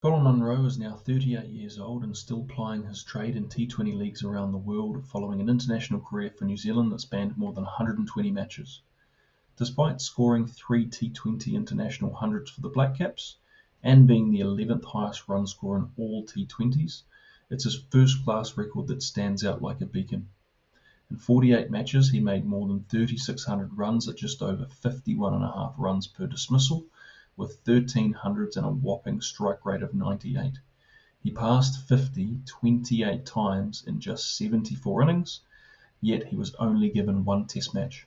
Colin Munro is now 38 years old and still plying his trade in T20 leagues around the world, following an international career for New Zealand that spanned more than 120 matches. Despite scoring three T20 international hundreds for the Black Caps and being the 11th highest run scorer in all T20s, it's his first-class record that stands out like a beacon. In 48 matches, he made more than 3,600 runs at just over 51.5 runs per dismissal, with 13 hundreds and a whopping strike rate of 98. He passed 50 28 times in just 74 innings, yet he was only given one test match.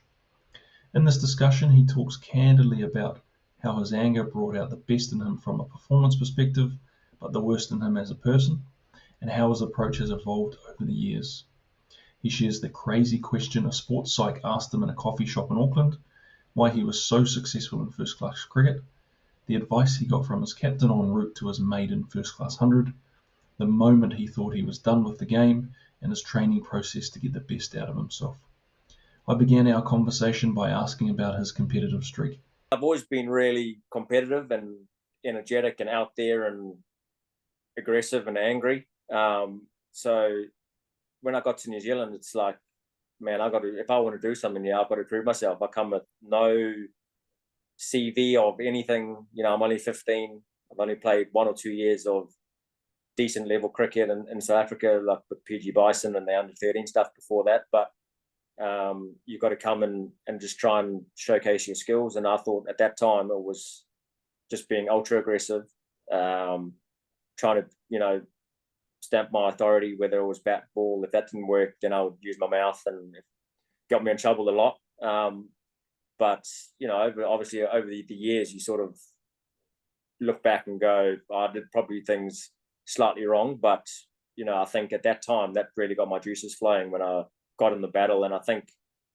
In this discussion, he talks candidly about how his anger brought out the best in him from a performance perspective, but the worst in him as a person, and how his approach has evolved over the years. He shares the crazy question a sports psych asked him in a coffee shop in Auckland, why he was so successful in first-class cricket, the advice he got from his captain en route to his maiden first-class 100, the moment he thought he was done with the game, and his training process to get the best out of himself. I began our conversation by asking about his competitive streak. I've always been really competitive and energetic and out there and aggressive and angry. So when I got to New Zealand, it's like, man, if I want to do something here, I've got to prove myself. I come with no CV of anything. I'm only 15. I've only played 1 or 2 years of decent level cricket in South Africa, like with PG Bison and the under 13 stuff before that. But you've got to come and just try and showcase your skills. And I thought at that time it was just being ultra aggressive, trying to, stamp my authority, whether it was bat, ball. If that didn't work, then I would use my mouth, and it got me in trouble a lot. But obviously over the years, you sort of look back and go, I did probably things slightly wrong, but I think at that time that really got my juices flowing when I got in the battle. And I think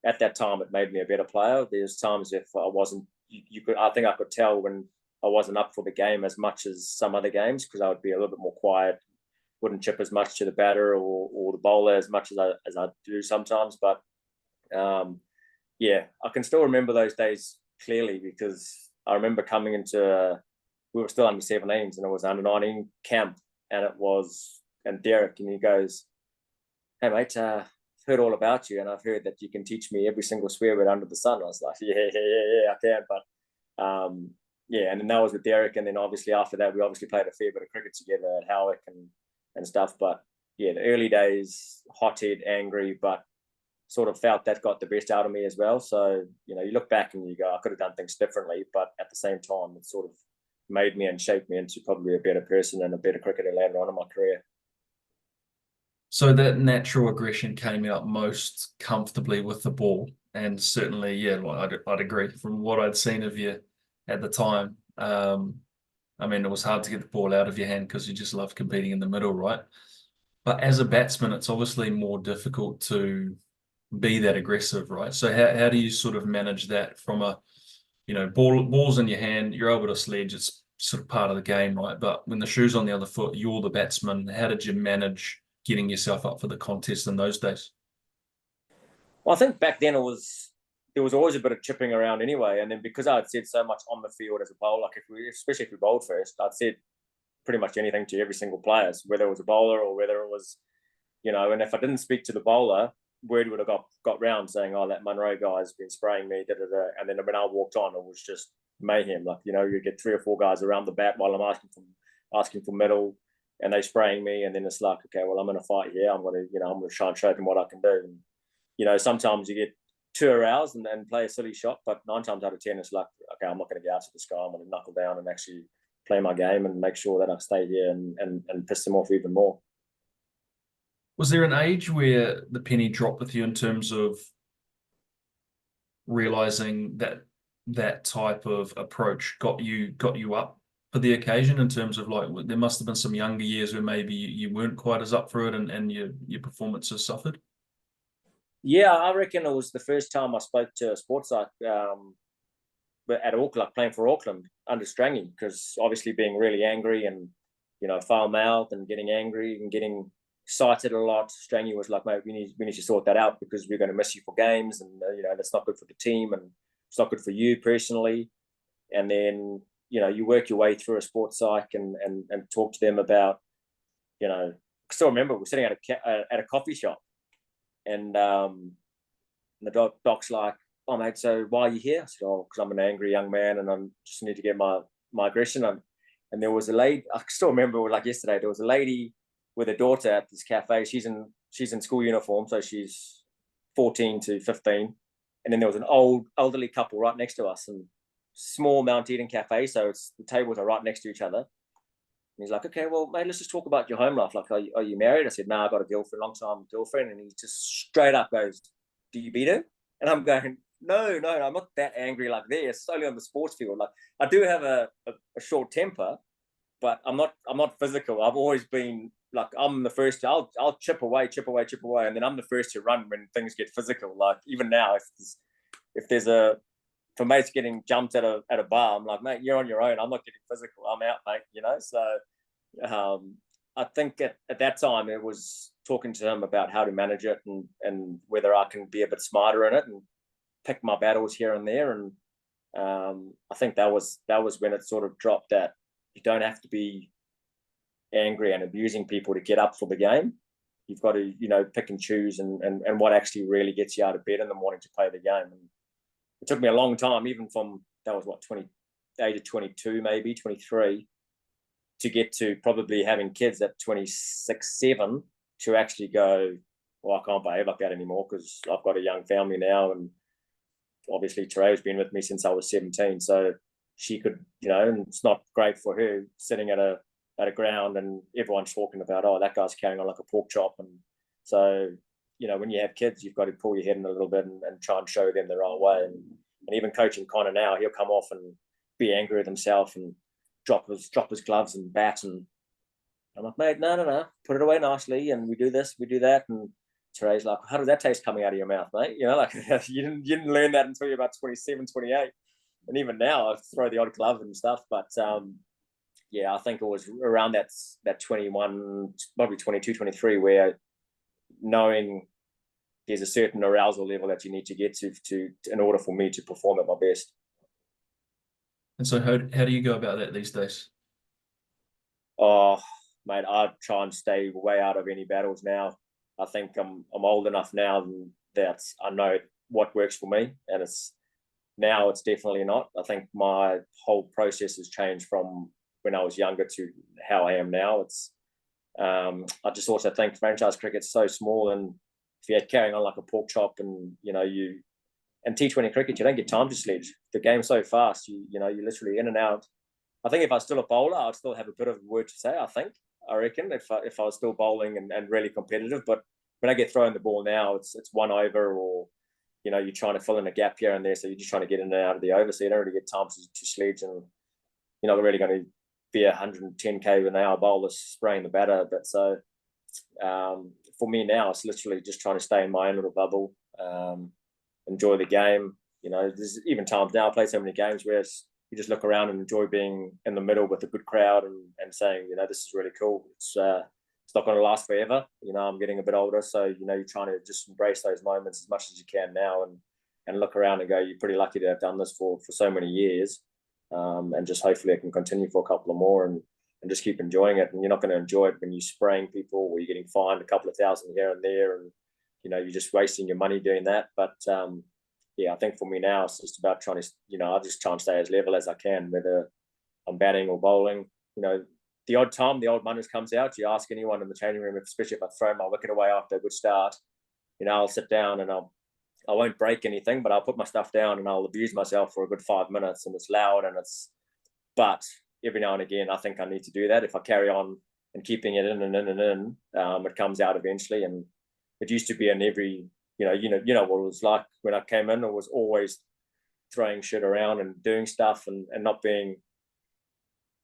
at that time it made me a better player. There's times if I wasn't, I think I could tell when I wasn't up for the game as much as some other games, because I would be a little bit more quiet, wouldn't chip as much to the batter or the bowler as much as I do sometimes. But I can still remember those days clearly, because I remember coming into we were still under 17s and it was under 19 camp, and Derek, and he goes, "Hey mate, heard all about you, and I've heard that you can teach me every single swear word under the sun." I was like, yeah, I can. But and then that was with Derek, and then obviously after that we obviously played a fair bit of cricket together at Howick and stuff. But the early days, hot-head, angry, but sort of felt that got the best out of me as well. So you look back and you go, I could have done things differently, but at the same time it sort of made me and shaped me into probably a better person and a better cricketer later on in my career. So that natural aggression came out most comfortably with the ball, and certainly, I'd agree from what I'd seen of you at the time. I mean, it was hard to get the ball out of your hand because you just love competing in the middle, right? But as a batsman, it's obviously more difficult to be that aggressive, right? So how do you sort of manage that from balls in your hand, you're able to sledge, it's sort of part of the game, right? But when the shoe's on the other foot, you're the batsman. How did you manage getting yourself up for the contest in those days? Well, I think back then there was always a bit of chipping around anyway. And then because I'd said so much on the field as a bowler, like especially if we bowled first, I'd said pretty much anything to every single player, whether it was a bowler or whether it was, and if I didn't speak to the bowler, word would have got round saying, "Oh, that Munro guy's been spraying me," da, da, da. And then when I walked on, it was just mayhem. Like, you get 3 or 4 guys around the bat while I'm asking for middle, and they spraying me, and then it's like, okay, well, I'm in a fight here. I'm gonna try and show them what I can do. And sometimes you get 2 hours and play a silly shot, but 9 times out of 10, it's like, okay, I'm not going to get out to the sky. I'm going to knuckle down and actually play my game and make sure that I stay here and piss them off even more. Was there an age where the penny dropped with you in terms of realizing that that type of approach got you up for the occasion, in terms of, like, there must have been some younger years where maybe you weren't quite as up for it, and your performances suffered? Yeah, I reckon it was the first time I spoke to a sports psych, but at Auckland, like playing for Auckland under Strangy, because obviously being really angry and foul mouthed and getting angry and getting cited a lot. Strangy was like, "Mate, we need to sort that out, because we're going to miss you for games, and that's not good for the team, and it's not good for you personally." And then you work your way through a sports psych and talk to them about, I still remember we're sitting at a coffee shop, and the doc's like, "Oh mate, so why are you here?" I said, "Oh, because I'm an angry young man and I just need to get my aggression on." And there was a lady, I still remember like yesterday, there was a lady with a daughter at this cafe. She's in school uniform, so she's 14 to 15. And then there was an elderly couple right next to us, and small Mount Eden cafe, so the tables are right next to each other. And he's like, "Okay, well, mate, let's just talk about your home life. Like, are you married?" I said, "No, I got a girlfriend, long time girlfriend." And he just straight up goes, "Do you beat her?" And I'm going, no, I'm not that angry like this. It's only on the sports field. Like, I do have a short temper, but I'm not physical. I've always been like, I'm the first. I'll chip away, and then I'm the first to run when things get physical. Like, even now, if there's for mates getting jumped at a bar, I'm like, "Mate, you're on your own. I'm not getting physical. I'm out, mate." So I think at that time it was talking to him about how to manage it and whether I can be a bit smarter in it and pick my battles here and there. And I think that was when it sort of dropped, that you don't have to be angry and abusing people to get up for the game. You've got to, pick and choose and what actually really gets you out of bed in the morning to play the game. And it took me a long time, even from, that was what, age of 22, maybe 23, to get to probably having kids at 26, 7, to actually go, well, I can't behave like that anymore because I've got a young family now. And obviously Tereya's been with me since I was 17. So she could, and it's not great for her sitting at a ground and everyone's talking about, "Oh, that guy's carrying on like a pork chop." And so, when you have kids, you've got to pull your head in a little bit and try and show them the right way. And even coaching Connor now, he'll come off and be angry with himself and drop his gloves and bat. And I'm like, "Mate, no, put it away nicely. And we do this, we do that." And Tereya's like, "How does that taste coming out of your mouth, mate?" Like, you didn't learn that until you're about 27, 28. And even now I throw the odd glove and stuff. But yeah, I think it was around that 21, probably 22, 23, where knowing there's a certain arousal level that you need to get to in order for me to perform at my best. And so how do you go about that these days? Oh, mate, I try and stay way out of any battles now. I think I'm old enough now that I know what works for me, and it's definitely not. I think my whole process has changed from when I was younger to how I am now. It's I just also think franchise cricket's so small, and if you're carrying on like a pork chop, and and T20 cricket, you don't get time to sledge. The game's so fast, you're literally in and out. I think if I was still a bowler, I'd still have a bit of a word to say. I reckon if I was still bowling and really competitive. But when I get thrown the ball now, it's one over, or you're trying to fill in a gap here and there, so you're just trying to get in and out of the over, so you don't really get time to sledge, and you're not really going to be 110 km an hour bowler spraying the batter. But so for me now, it's literally just trying to stay in my own little bubble, enjoy the game. There's even times now I play so many games where you just look around and enjoy being in the middle with a good crowd and saying, this is really cool. It's not going to last forever. I'm getting a bit older, so you're trying to just embrace those moments as much as you can now, and look around and go, you're pretty lucky to have done this for so many years, and just hopefully it can continue for a couple of more, and just keep enjoying it. And you're not going to enjoy it when you're spraying people or you're getting fined a couple of thousand here and there, and you're just wasting your money doing that. But yeah, I think for me now, it's just about trying to, I just try and stay as level as I can, whether I'm batting or bowling. The odd time, the old munners comes out. You ask anyone in the changing room, especially if I throw my wicket away after a good start, I'll sit down and I won't break anything, but I'll put my stuff down and I'll abuse myself for a good 5 minutes, and it's loud but every now and again, I think I need to do that. If I carry on and keeping it in, it comes out eventually. And it used to be in every, what it was like when I came in. It was always throwing shit around and doing stuff and not being,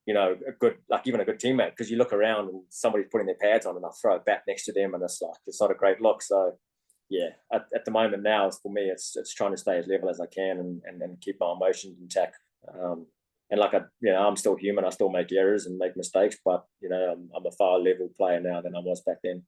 a good, like even a good teammate, because you look around and somebody's putting their pads on and I'll throw a bat next to them, and it's not a great look. So yeah, at the moment now, for me, it's trying to stay as level as I can and keep my emotions intact. And like I'm still human. I still make errors and make mistakes, but I'm a far level player now than I was back then.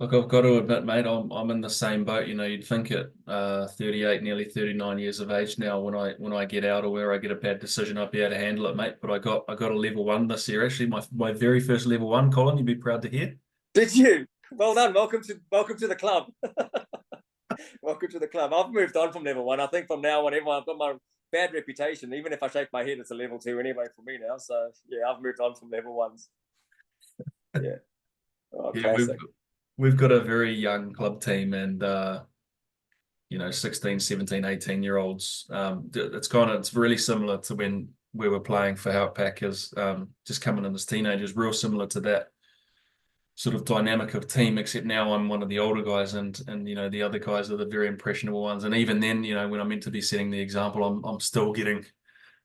Look, I've got to admit, mate, I'm in the same boat. You'd think at 38, nearly 39 years of age now, when I get out or where I get a bad decision, I'd be able to handle it, mate. But I got a level one this year, actually, my very first level one, Colin. You'd be proud to hear. Did you? Well done. Welcome to the club. Welcome to the club. I've moved on from level one. I think from now on, I've got my bad reputation. Even if I shake my head, it's a level two anyway for me now. So yeah, I've moved on from level ones. Yeah. Oh, Yeah, we've classic. we've got a very young club team, and 16, 17, 18-year-olds. It's really similar to when we were playing for Howard Packers, just coming in as teenagers, real similar to that sort of dynamic of team, except now I'm one of the older guys, and the other guys are the very impressionable ones. And even then, when I'm meant to be setting the example, I'm still getting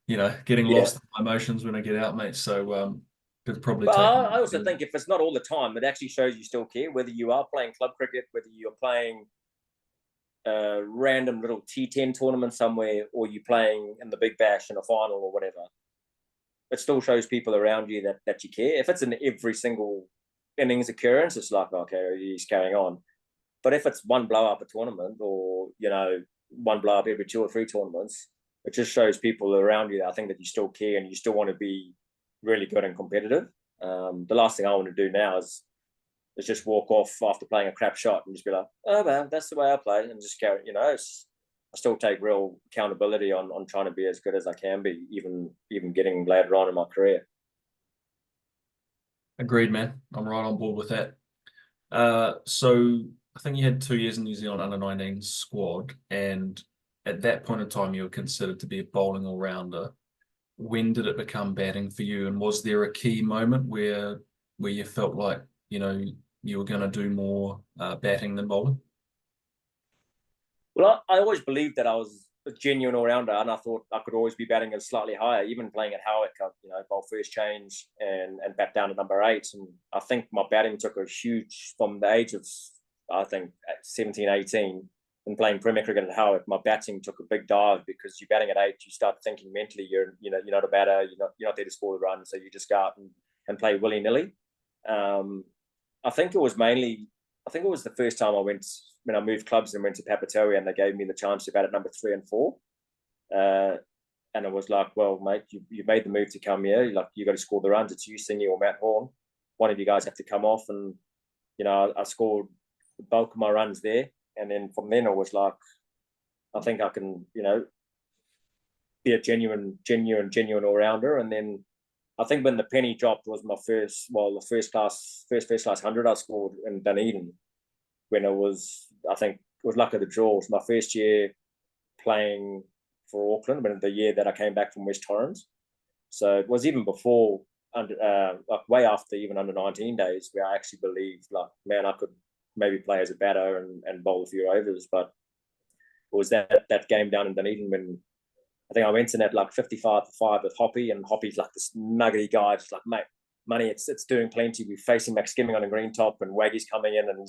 Yeah. lost in my emotions when I get out, mate. So could probably But take. I also think if it's not all the time, it actually shows you still care, whether you are playing club cricket, whether you're playing a random little T10 tournament somewhere, or you're playing in the Big Bash in a final or whatever. It still shows people around you that you care. If it's an every single innings occurrence, it's like, okay, he's carrying on. But if it's one blow up a tournament, or one blow up every 2 or 3 tournaments, it just shows people around you that I think that you still care and you still want to be really good and competitive. The last thing I want to do now is just walk off after playing a crap shot and just be like, oh well, that's the way I play, and just carry. I still take real accountability on trying to be as good as I can be, even getting later on in my career. Agreed, man. I'm right on board with that. So I think you had 2 years in New Zealand under-19 squad, and at that point in time, you were considered to be a bowling all-rounder. When did it become batting for you, and was there a key moment where you felt like you were going to do more batting than bowling? Well, I always believed that I was a genuine all-rounder, and I thought I could always be batting at slightly higher. Even playing at Howick, I bowl first change and bat down to number 8. And I think my batting took a huge, from the age of, I think, 17, 18, and playing Premier Cricket at Howick, my batting took a big dive, because you're batting at 8, you start thinking mentally you're not a batter, you're not there to score the run, so you just go out and play willy-nilly. I think it was the first time when I moved clubs and went to Papatoa, and they gave me the chance to bat at number 3 and 4. And it was like, well, mate, you made the move to come here. You got to score the runs. It's you, Singy, or Matt Horn. One of you guys have to come off. And, I scored the bulk of my runs there. And then from then, it was like, I think I can, be a genuine all-rounder. And then I think when the penny dropped was the first class 100 I scored in Dunedin, when I think it was luck of the draw. It was my first year playing for Auckland, when the year that I came back from West Torrens. So it was even before, way after even under 19 days, where I actually believed, like, man, I could maybe play as a batter and bowl a few overs. But it was that game down in Dunedin when I think I went in at like 55 for 5 with Hoppy, and Hoppy's like this nuggety guy, just like, mate, money, it's doing plenty. We're facing Max Skimming on a green top, and Waggy's coming in, and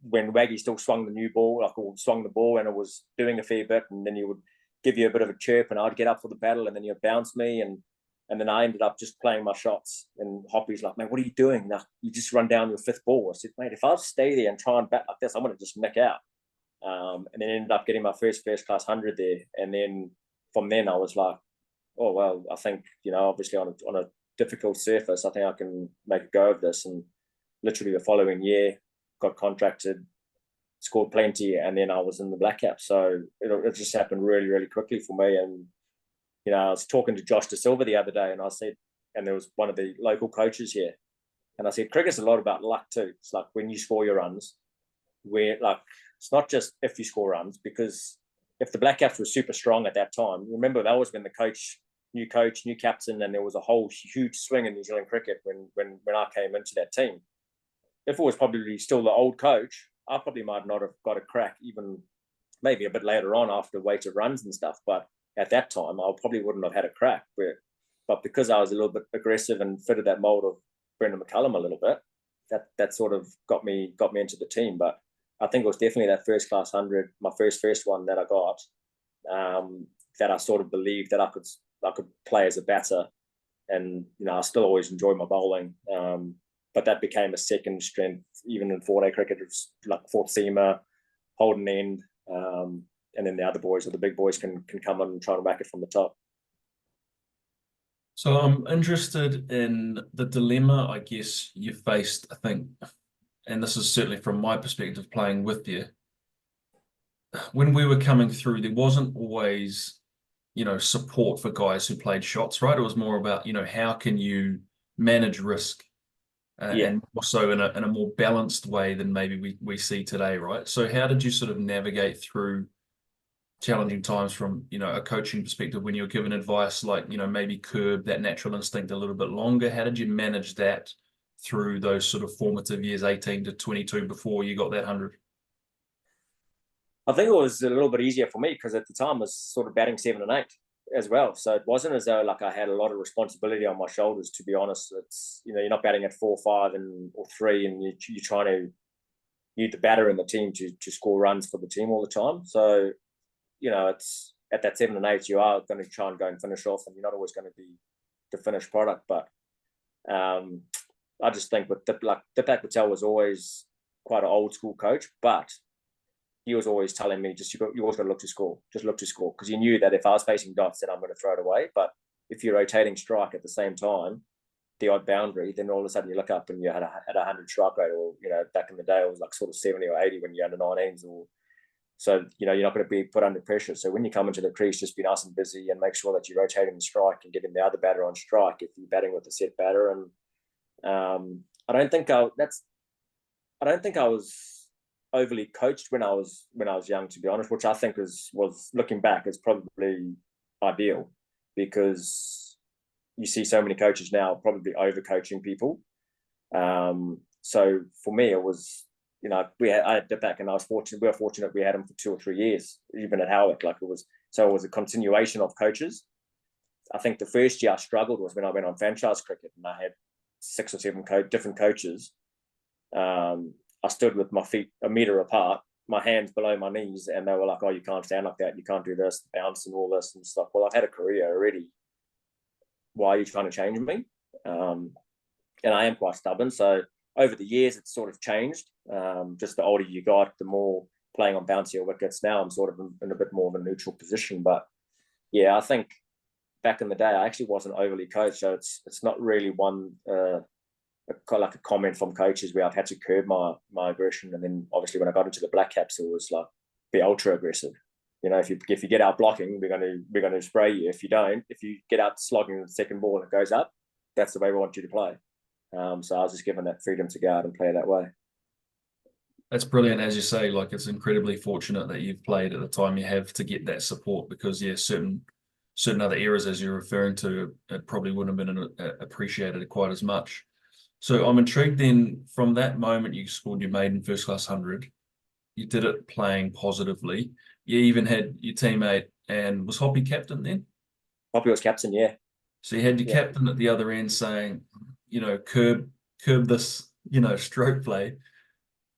when Waggy still swung the ball, and it was doing a fair bit, and then you would give you a bit of a chirp, and I'd get up for the battle, and then you'd bounce me, and then I ended up just playing my shots. And Hoppy's like, man, what are you doing? Now you just run down your 5th ball. I said, mate, if I stay there and try and bat like this, I'm going to just nick out. And then ended up getting my first class 100 there. And then from then I was like, oh, well, I think, obviously on a difficult surface, I think I can make a go of this. And literally the following year, got contracted, scored plenty, and then I was in the black cap. So it just happened really, really quickly for me. And, I was talking to Josh De Silva the other day, and I said, and there was one of the local coaches here, and I said, cricket's a lot about luck too. It's like when you score your runs, it's not just if you score runs, because if the Black Caps were super strong at that time, remember that was when new captain, and there was a whole huge swing in New Zealand cricket when I came into that team. If it was probably still the old coach, I probably might not have got a crack, even maybe a bit later on after weighted runs and stuff. But at that time, I probably wouldn't have had a crack. But because I was a little bit aggressive and fitted that mold of Brendan McCullum a little bit, that sort of got me into the team. But I think it was definitely that first class 100, my first one that I got, that I sort of believed that I could play as a batter. And I still always enjoy my bowling. but that became a second strength, even in 4-day cricket. It's like fourth seamer, holding end, and then the other boys or the big boys can come on and try and whack it from the top. So I'm interested in the dilemma, I guess, you faced, I think, and this is certainly from my perspective playing with you. When we were coming through, there wasn't always, support for guys who played shots, right? It was more about, how can you manage risk, and also in a more balanced way than maybe we see today, right? So how did you sort of navigate through challenging times from, a coaching perspective when you're given advice like, maybe curb that natural instinct a little bit longer? How did you manage that through those sort of formative years, 18 to 22, before you got that 100? I think it was a little bit easier for me because at the time I was sort of batting 7 and 8 as well. So it wasn't as though like I had a lot of responsibility on my shoulders, to be honest. It's, you're not batting at 4, 5 or 3, and you're trying to need the batter in the team to score runs for the team all the time. So, it's at that 7 and 8, you are going to try and go and finish off, and you're not always going to be the finished product. But I just think with Dipak Patel was always quite an old school coach, but he was always telling me, you always got to look to score. Just look to score, because he knew that if I was facing dots, then I'm going to throw it away. But if you're rotating strike at the same time, the odd boundary, then all of a sudden you look up and you had a 100 strike rate, or back in the day it was like sort of 70 or 80 when you're under 19s, or so you're not going to be put under pressure. So when you come into the crease, just be nice and busy and make sure that you're rotating the strike and getting the other batter on strike if you're batting with a set batter. And I don't think I was overly coached when I was young, to be honest, which I think was looking back is probably ideal, because you see so many coaches now probably over coaching people. So for me, it was, I had Dipak, and we were fortunate we had him for 2 or 3 years, even at Howard. It was a continuation of coaches. I think the first year I struggled was when I went on franchise cricket and I had 6 or 7 different coaches. I stood with my feet a metre apart, my hands below my knees, and they were like, "Oh, you can't stand like that. You can't do this, bounce and all this and stuff." Well, I've had a career already. Why are you trying to change me? And I am quite stubborn. So over the years, it's sort of changed. Just the older you got, the more playing on bouncier wickets. Now I'm sort of in a bit more of a neutral position. But yeah, I think back in the day, I actually wasn't overly coached. So it's not really one like a comment from coaches where I've had to curb my aggression. And then obviously when I got into the Black Caps, it was like be ultra aggressive. If you get out blocking, we're going to spray you. If you don't, if you get out slogging the second ball and it goes up, that's the way we want you to play. So I was just given that freedom to go out and play that way. That's brilliant, as you say. It's incredibly fortunate that you've played at the time you have to get that support, because certain other eras, as you're referring to, it probably wouldn't have been appreciated quite as much. So I'm intrigued then, from that moment you scored your maiden first class 100, you did it playing positively. You even had your teammate, and was Hoppy captain then? Hoppy was captain, yeah. So you had your captain at the other end saying, curb this, stroke play.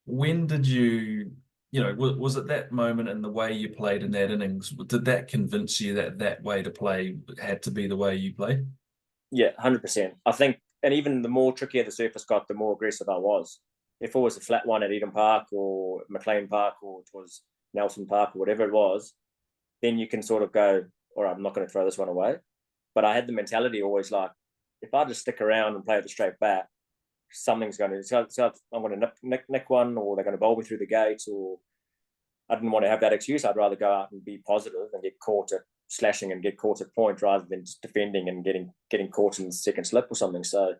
When did you, was it that moment and the way you played in that innings, did that convince you that way to play had to be the way you play? Yeah, 100%. I think, and even the more trickier the surface got, the more aggressive I was. If it was a flat one at Eden Park or McLean Park, or it was Nelson Park or whatever it was, then you can sort of go, all right, I'm not going to throw this one away. But I had the mentality always like, if I just stick around and play with a straight bat, something's going to, so I'm going to nick one, or they're going to bowl me through the gates, or I didn't want to have that excuse. I'd rather go out and be positive and get caught at slashing and get caught at point, rather than just defending and getting caught in the second slip or something. So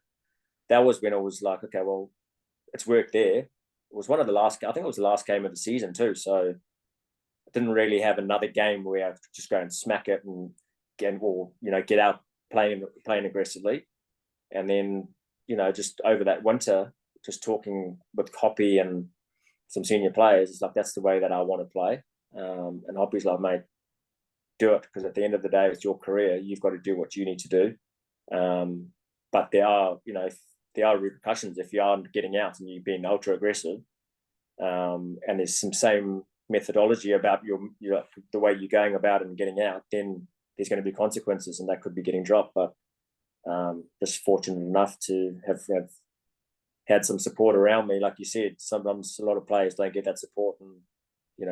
that was when it was like, okay, well, it's worked there. It was one of the last, I think it was the last game of the season too. So I didn't really have another game where I could just go and smack it and get out playing aggressively. And then, just over that winter, just talking with Hoppy and some senior players, it's like, that's the way that I want to play. And Hoppy's like, mate, do it, because at the end of the day, it's your career. You've got to do what you need to do. But there are repercussions if you aren't getting out and you're being ultra aggressive. And there's some same methodology about the way you're going about and getting out, then there's going to be consequences, and that could be getting dropped. But just fortunate enough to have had some support around me. Like you said, sometimes a lot of players don't get that support, and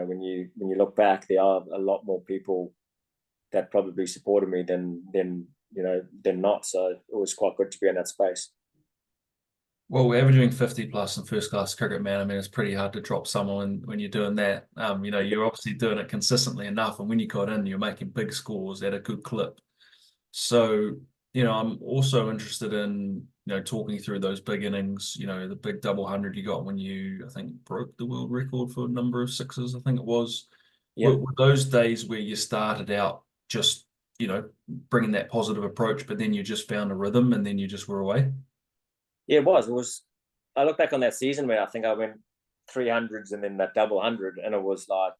when you look back, there are a lot more people that probably supported me than not. So it was quite good to be in that space. Well, we're averaging 50 plus in first class cricket, man. I mean, it's pretty hard to drop someone when you're doing that. You're obviously doing it consistently enough, and when you got in, you're making big scores at a good clip. So, I'm also interested in, talking through those big innings, the big double hundred you got when you, I think, broke the world record for a number of sixes, I think it was. Yeah. Were those days where you started out just, bringing that positive approach, but then you just found a rhythm and then you just were away? Yeah, it was. I look back on that season where I think I went 300s and then that double hundred, and it was like,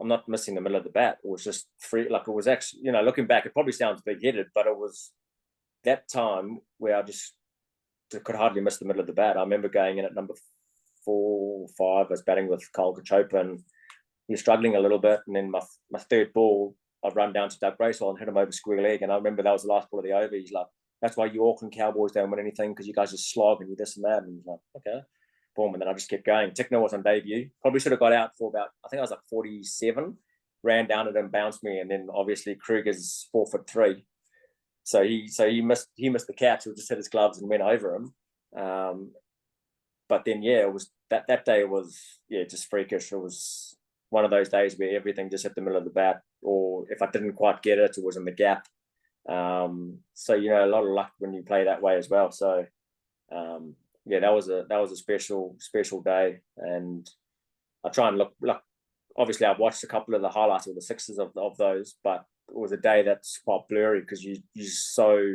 I'm not missing the middle of the bat. It was just free. Like, it was actually, looking back, it probably sounds big headed, but it was that time where I just could hardly miss the middle of the bat. I remember going in at number 4 or 5. I was batting with Colin Munro, and he was struggling a little bit. And then my third ball, I'd run down to Doug Bracewell and hit him over square leg. And I remember that was the last ball of the over. He's like, "That's why you Auckland Cowboys don't win anything, because you guys just slog and you this and that." And he's like, "Okay." Boom. And then I just kept going. Tickner was on debut. Probably should have got out for about, I think I was like 47. Ran down at him, bounced me, and then obviously Kruger's 4'3". So he missed the catch. He just hit his gloves and went over him. But then it was that day was just freakish. It was one of those days where everything just hit the middle of the bat, or if I didn't quite get it, it was in the gap. So a lot of luck when you play that way as well. So that was a special day, and I try and look. Obviously, I've watched a couple of the highlights or the sixes of those, but it was a day that's quite blurry because you're so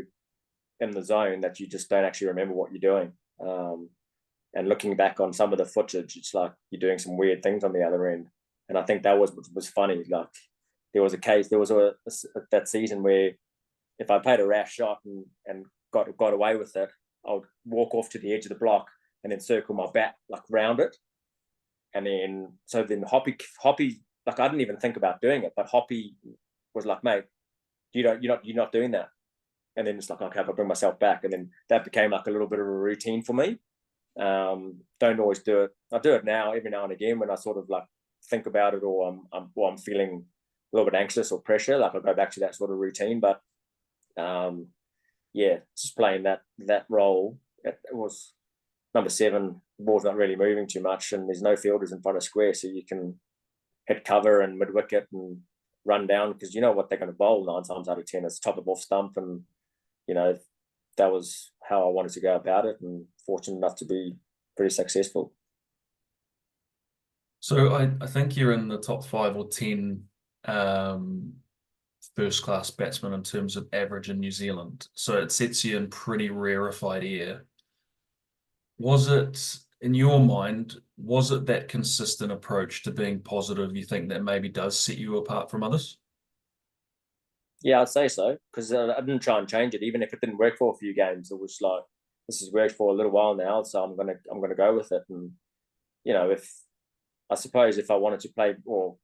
in the zone that you just don't actually remember what you're doing. And looking back on some of the footage, it's like you're doing some weird things on the other end. And I think that was funny. Like, there was that season where if I played a rash shot and got away with it, I would walk off to the edge of the block and then circle my bat like round it. And then Hoppy, like, I didn't even think about doing it, but Hoppy was like, "Mate, you're not doing that." And then it's like, okay, I'll bring myself back. And then that became like a little bit of a routine for me. Don't always do it. I do it now, every now and again, when I sort of like think about it, or I'm feeling a little bit anxious or pressure. Like, I'll go back to that sort of routine. But just playing that role. It was number 7. The ball's not really moving too much, and there's no fielders in front of square, so you can hit cover and mid wicket and run down, because you know what they're going to bowl 9 times out of 10. It's top of off stump, and that was how I wanted to go about it, and fortunate enough to be pretty successful. So I think you're in the top 5 or 10 first class batsmen in terms of average in New Zealand. So it sets you in pretty rarefied air. Was it, in your mind, that consistent approach to being positive you think that maybe does set you apart from others? Yeah, I'd say so, because I didn't try and change it, even if it didn't work for a few games. It was like, this has worked for a little while now, so I'm gonna go with it. And if I wanted to play, or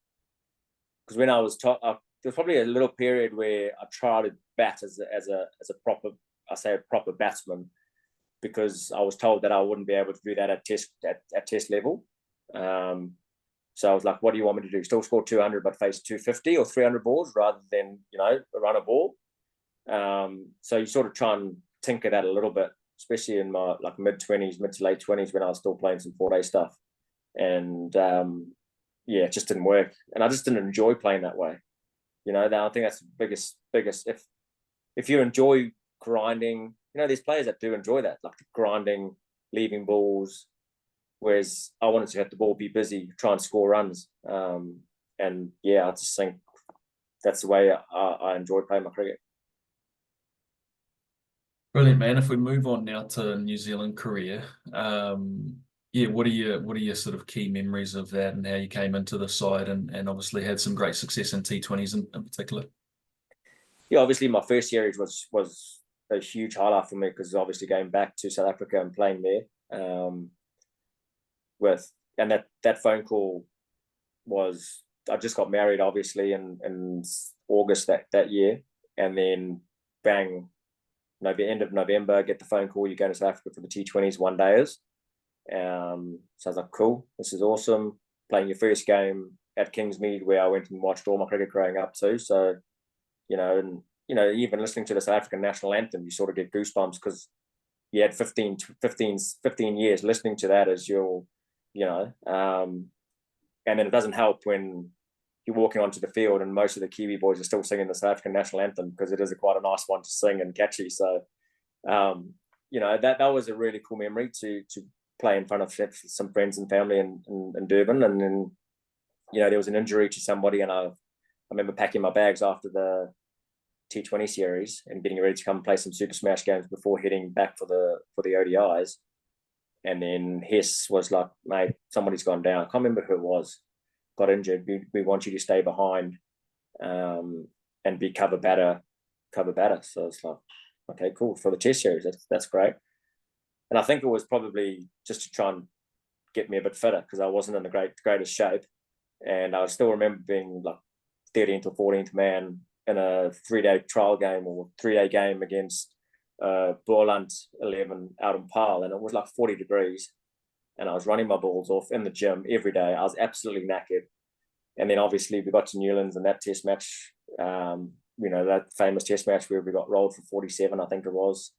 because when I was there was probably a little period where I tried to bat as a proper batsman, because I was told that I wouldn't be able to do that at test level. So I was like, what do you want me to do? Still score 200 but face 250 or 300 balls rather than, run a ball? So you sort of try and tinker that a little bit, especially in my like mid to late 20s, when I was still playing some 4-day stuff. And it just didn't work. And I just didn't enjoy playing that way. I think that's the biggest, if you enjoy grinding, there's players that do enjoy that, like grinding, leaving balls, whereas I wanted to have the ball, be busy, try and score runs. I just think that's the way I enjoy playing my cricket. Brilliant, man. If we move on now to New Zealand career, what are your sort of key memories of that, and how you came into the side, and obviously had some great success in T20s in particular? Yeah, obviously my first series was a huge highlight for me, because obviously going back to South Africa and playing there. That phone call was, I just got married obviously in August that year, and then bang, end of November, get the phone call, you're going to South Africa for the T20s 1-dayers. So I was like, cool, this is awesome. Playing your first game at Kingsmead, where I went and watched all my cricket growing up too. So, and even listening to the South African national anthem, you sort of get goosebumps, because you had 15 years listening to that as your, and then it doesn't help when you're walking onto the field and most of the Kiwi boys are still singing the South African national anthem, because it is quite a nice one to sing and catchy. So, that was a really cool memory to play in front of some friends and family in Durban. And then, there was an injury to somebody, and I remember packing my bags after the T20 series and getting ready to come play some Super Smash games before heading back for the ODIs. And then Hess was like, mate, somebody's gone down. I can't remember who it was. Got injured. We want you to stay behind and be cover batter. So it's like, okay, cool, for the Test series. That's great. And I think it was probably just to try and get me a bit fitter, because I wasn't in the greatest shape. And I still remember being like 13th or 14th man in a 3-day trial game or 3-day game against Boland 11 out in Pyle, and it was like 40 degrees, and I was running my balls off in the gym every day. I was absolutely knackered. And then obviously we got to Newlands, and that Test match, that famous Test match where we got rolled for 47, I think it was.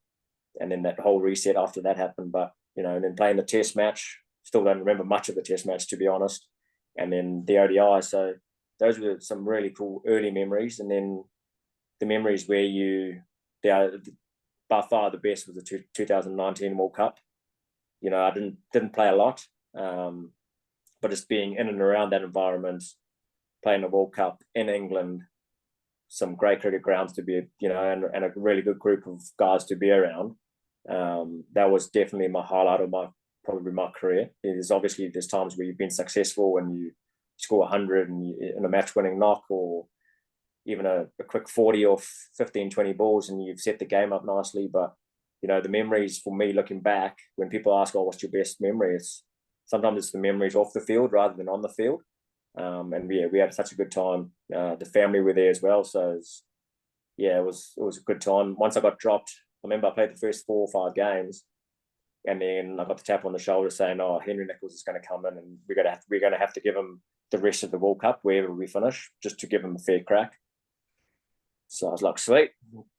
And then that whole reset after that happened. But, and then playing the Test match, still don't remember much of the Test match, to be honest. And then the ODI. So those were some really cool early memories. And then the memories where by far the best was the 2019 World Cup. I didn't play a lot, but just being in and around that environment, playing the World Cup in England, some great cricket grounds to be, and a really good group of guys to be around. That was definitely my highlight of probably my career. There's times where you've been successful and you score 100 and in a match-winning knock, or even a quick 40 or 15, 20 balls, and you've set the game up nicely. But, the memories for me looking back, when people ask, oh, what's your best memory? Sometimes it's the memories off the field rather than on the field. And we had such a good time. The family were there as well. So it was a good time. Once I got dropped, I remember I played the first 4 or 5 games, and then I got the tap on the shoulder saying, oh, Henry Nichols is going to come in, and we're going to have to give him the rest of the World Cup wherever we finish, just to give him a fair crack. So I was like, sweet.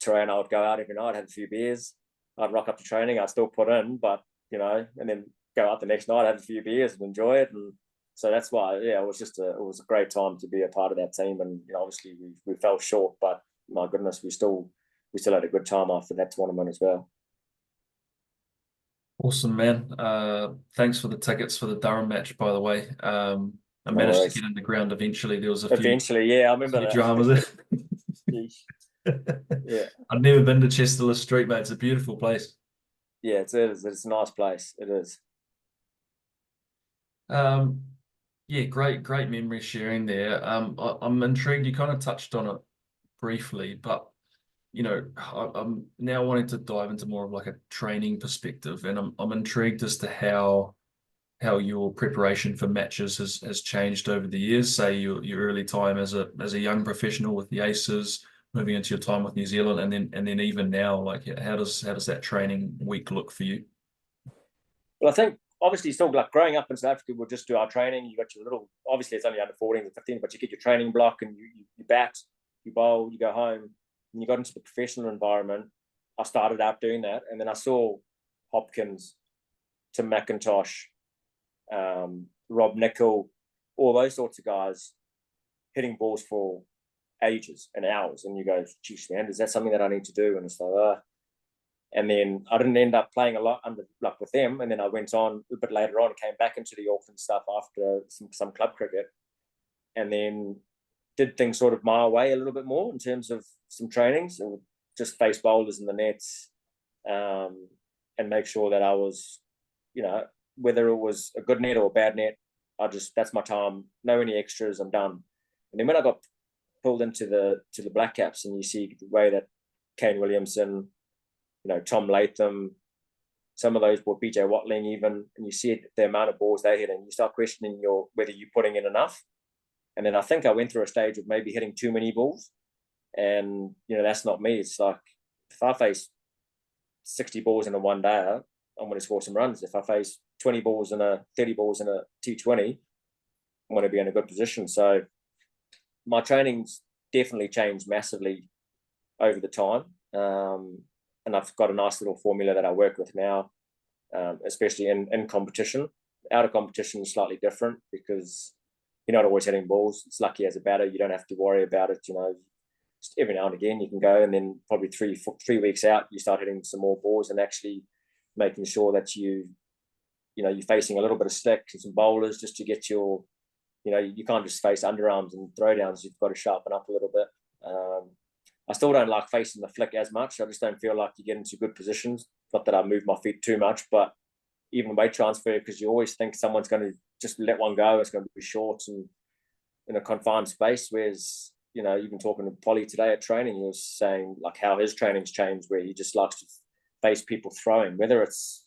Troy and I would go out every night, have a few beers. I'd rock up to training. I'd still put in, but, and then go out the next night, have a few beers and enjoy it. And so that's why, it was a great time to be a part of that team. And, obviously we fell short, but my goodness, we still had a good time after that tournament as well. Awesome, man. Thanks for the tickets for the Durham match, by the way. I managed to get in the ground eventually. There was I remember that. Dramas. Yeah, I've never been to Chesterless Street, mate. It's a beautiful place. Yeah, it is. It's a nice place. It is. Yeah, great memory sharing there. I'm intrigued. You kind of touched on it briefly, but I'm now wanting to dive into more of like a training perspective, and I'm intrigued as to how your preparation for matches has changed over the years. Say your early time as a young professional with the Aces, moving into your time with New Zealand, and then even now, like how does that training week look for you? Well, I think obviously still like growing up in South Africa, we'll just do our training. You got your little, obviously it's only under 14 or 15, but you get your training block and you bat, you bowl, you go home. And you got into the professional environment. I started out doing that, and then I saw Hopkins, Tim McIntosh, Rob Nicol, all those sorts of guys hitting balls for ages and hours, and you go, geez, man, is that something that I need to do? And it's like, and then I didn't end up playing a lot with them, and then I went on a bit later on, came back into the Auckland stuff after some club cricket, and then did things sort of my way a little bit more in terms of some trainings, and just face bowlers in the nets, and make sure that I was, whether it was a good net or a bad net, that's my time. No any extras, I'm done. And then when I got pulled into the Black Caps, and you see the way that Kane Williamson, Tom Latham, some of those, BJ Watling even, and you see the amount of balls they hit, and you start questioning whether you're putting in enough. And then I think I went through a stage of maybe hitting too many balls, and that's not me. It's like if I face 60 balls in a one day, I'm going to score some runs. If I face 20 balls and 30 balls in a T20, I'm going to be in a good position. So my training's definitely changed massively over the time. And I've got a nice little formula that I work with now, especially in competition. Out of competition is slightly different because you're not always hitting balls. It's lucky as a batter, you don't have to worry about it. Just every now and again you can go, and then probably 3 weeks out, you start hitting some more balls and actually making sure that you're facing a little bit of stick and some bowlers just to get your, you can't just face underarms and throwdowns. You've got to sharpen up a little bit. I still don't like facing the flick as much. I just don't feel like you get into good positions. Not that I move my feet too much, but even weight transfer, because you always think someone's going to just let one go. It's going to be short and in a confined space. Whereas, even talking to Polly today at training, he was saying like how his training's changed, where he just likes to face people throwing, whether it's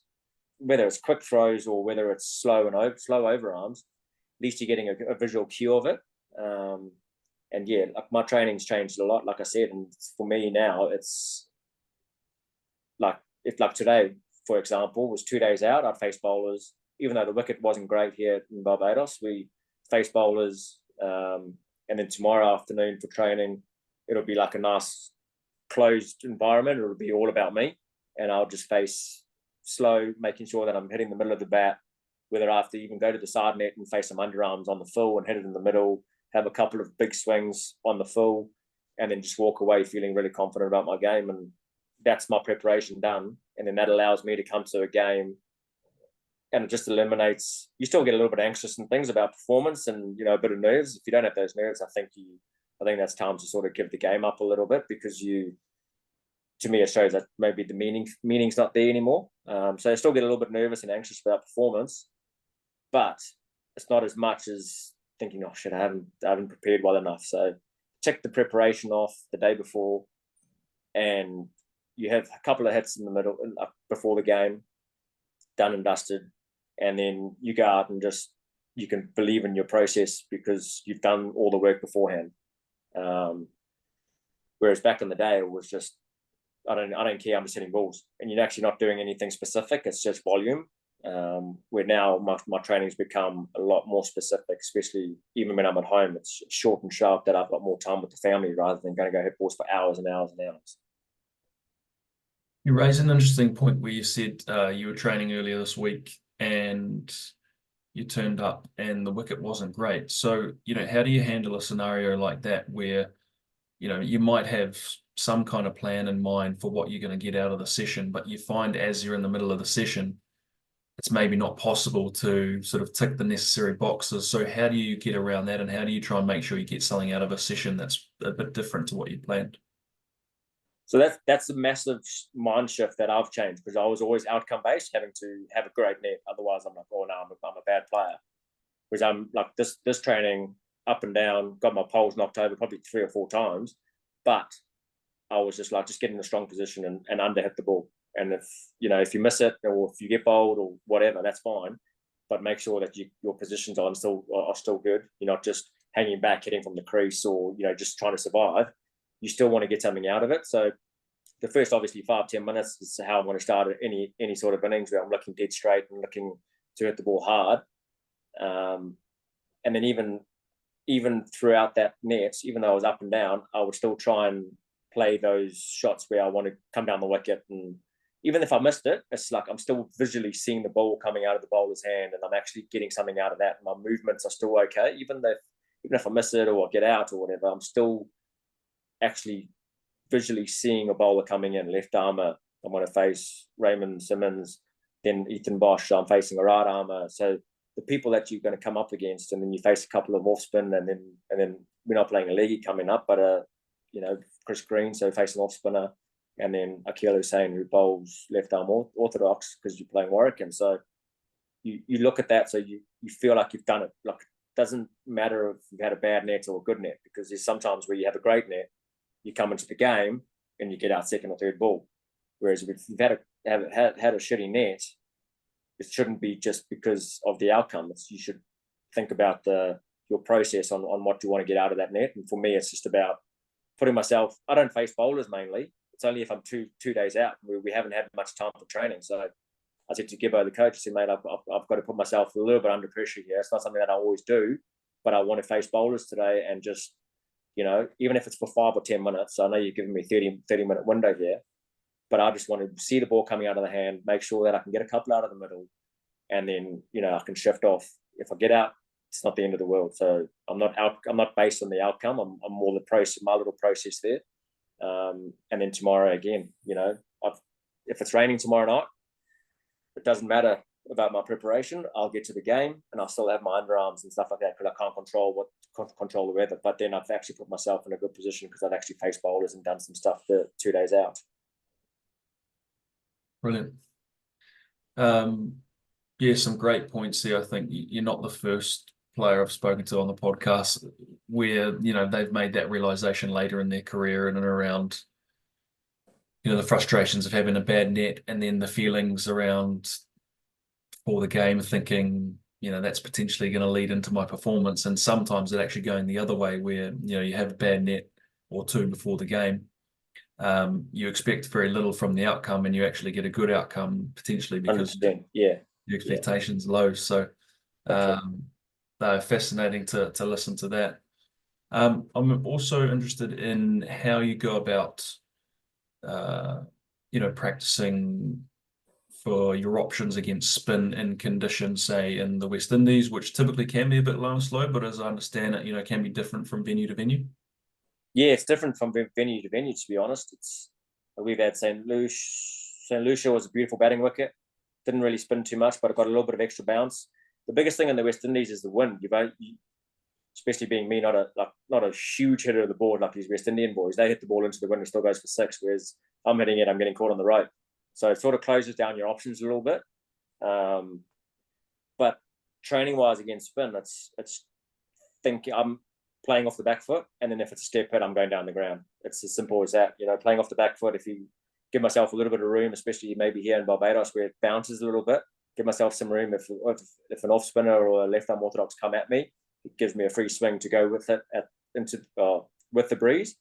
quick throws or whether it's slow overarms. At least you're getting a visual cue of it. And yeah, like my training's changed a lot, like I said. And for me now, it's like, if like today, for example, was 2 days out, I'd face bowlers. Even though the wicket wasn't great here in Barbados, we face bowlers. And then tomorrow afternoon for training, it'll be like a nice closed environment. It'll be all about me. And I'll just face slow, making sure that I'm hitting the middle of the bat, whether I have to even go to the side net and face some underarms on the full and hit it in the middle, have a couple of big swings on the full, and then just walk away feeling really confident about my game. And that's my preparation done. And then that allows me to come to a game, and it just eliminates, you still get a little bit anxious and things about performance and, a bit of nerves. If you don't have those nerves, I think that's time to sort of give the game up a little bit, because to me, it shows that maybe the meaning's not there anymore. So I still get a little bit nervous and anxious about performance, but it's not as much as thinking, oh shit, I haven't prepared well enough. So check the preparation off the day before, and you have a couple of hits in the middle before the game, done and dusted, and then you go out and just, you can believe in your process because you've done all the work beforehand. Whereas back in the day, it was just, I don't care, I'm just hitting balls, and you're actually not doing anything specific. It's just volume. Where now my training's become a lot more specific, especially even when I'm at home. It's short and sharp, that I've got more time with the family rather than going to go hit balls for hours and hours and hours. You raised an interesting point where you said you were training earlier this week and you turned up and the wicket wasn't great. So, how do you handle a scenario like that where, you might have some kind of plan in mind for what you're going to get out of the session, but you find as you're in the middle of the session, it's maybe not possible to sort of tick the necessary boxes. So how do you get around that, and how do you try and make sure you get something out of a session that's a bit different to what you planned? So that's a massive mind shift that I've changed, because I was always outcome based, having to have a great net. Otherwise, I'm like, oh no, I'm a bad player. Whereas I'm like this training, up and down, got my poles knocked over probably 3 or 4 times, but I was just like, just get in a strong position and underhit the ball. And if you miss it, or if you get bowled or whatever, that's fine. But make sure that your positions are still good. You're not just hanging back, hitting from the crease, or just trying to survive. You still want to get something out of it. So the first, obviously, 5-10 minutes is how I'm going to start any sort of innings, where I'm looking dead straight and looking to hit the ball hard. And then even throughout that net, even though I was up and down, I would still try and play those shots where I want to come down the wicket. And even if I missed it, it's like I'm still visually seeing the ball coming out of the bowler's hand, and I'm actually getting something out of that. My movements are still okay, even if I miss it or I get out or whatever, I'm still actually visually seeing a bowler coming in, left armour. I'm going to face Raymond Simmons, then Ethan Bosch. I'm facing a right armour. So the people that you're going to come up against, and then you face a couple of off spin, and then we're not playing a leggy coming up, but Chris Green, so facing off spinner, and then Akil Hussain, who bowls left arm orthodox, because you're playing Warwick. And so you look at that, so you feel like you've done it. Like, it doesn't matter if you've had a bad net or a good net, because there's sometimes where you have a great net, you come into the game and you get out second or third ball. Whereas if you've had a shitty net, it shouldn't be just because of the outcome. You should think about your process on what you want to get out of that net. And for me, it's just about putting myself, I don't face bowlers mainly. it's only if I'm two days out. We haven't had much time for training. So I said to Gibbo, the coach, I said, mate, I've got to put myself a little bit under pressure here. It's not something that I always do, but I want to face bowlers today and just, even if it's for 5 or 10 minutes, I know you're giving me 30-minute window here, but I just want to see the ball coming out of the hand, make sure that I can get a couple out of the middle, and then, I can shift off. If I get out, it's not the end of the world. So I'm not based on the outcome. I'm more the process, my little process there. And then tomorrow again, if it's raining tomorrow night, it doesn't matter about my preparation. I'll get to the game and I'll still have my underarms and stuff like that because I can't control the weather. But then I've actually put myself in a good position because I've actually faced bowlers and done some stuff for 2 days out. Brilliant. Some great points there. I think you're not the first player I've spoken to on the podcast where, they've made that realization later in their career and around, the frustrations of having a bad net and then the feelings around for the game, thinking, that's potentially going to lead into my performance. And sometimes it actually going the other way where, you have a bad net or two before the game. You expect very little from the outcome and you actually get a good outcome potentially because your expectations low. So they're fascinating to listen to that. I'm also interested in how you go about practicing for your options against spin in conditions, say in the West Indies, which typically can be a bit low and slow, but as I understand it, can be different from venue to venue. Yeah, it's different from venue to venue, to be honest. We've had St. Lucia was a beautiful batting wicket. Didn't really spin too much, but it got a little bit of extra bounce. The biggest thing in the West Indies is the wind. Especially being me, not a huge hitter of the board like these West Indian boys. They hit the ball into the wind and still goes for 6, whereas I'm hitting it, I'm getting caught on the rope. So it sort of closes down your options a little bit. But training-wise against spin, I'm playing off the back foot, and then if it's a step hit, I'm going down the ground. It's as simple as that. Playing off the back foot, if you give myself a little bit of room, especially maybe here in Barbados where it bounces a little bit, give myself some room. If an off spinner or a left arm orthodox come at me, it gives me a free swing to go with it with the breeze.